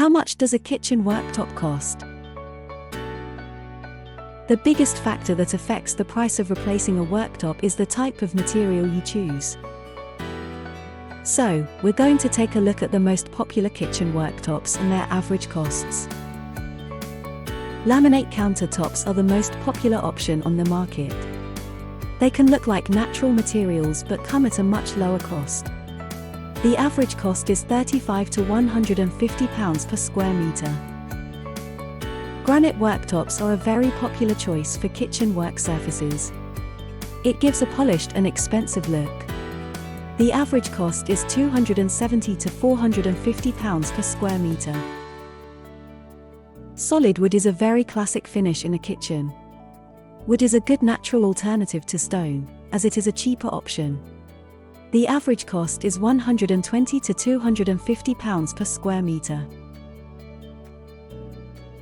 How much does a kitchen worktop cost? The biggest factor that affects the price of replacing a worktop is the type of material you choose. So, we're going to take a look at the most popular kitchen worktops and their average costs. Laminate countertops are the most popular option on the market. They can look like natural materials but come at a much lower cost. The average cost is £35 to £150 per square metre. Granite worktops are a very popular choice for kitchen work surfaces. It gives a polished and expensive look. The average cost is £270 to £450 per square metre. Solid wood is a very classic finish in a kitchen. Wood is a good natural alternative to stone, as it is a cheaper option. The average cost is £120 to £250 per square metre.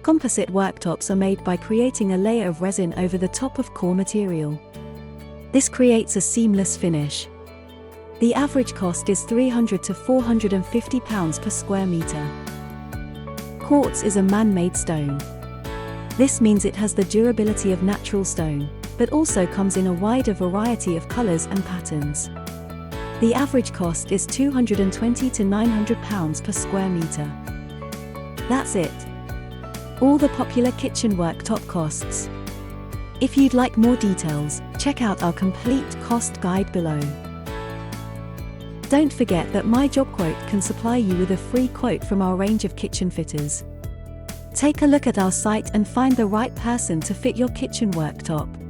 Composite worktops are made by creating a layer of resin over the top of core material. This creates a seamless finish. The average cost is £300 to £450 per square metre. Quartz is a man-made stone. This means it has the durability of natural stone, but also comes in a wider variety of colours and patterns. The average cost is £220 to £900 per square metre. That's it. All the popular kitchen worktop costs. If you'd like more details, check out our complete cost guide below. Don't forget that MyJobQuote can supply you with a free quote from our range of kitchen fitters. Take a look at our site and find the right person to fit your kitchen worktop.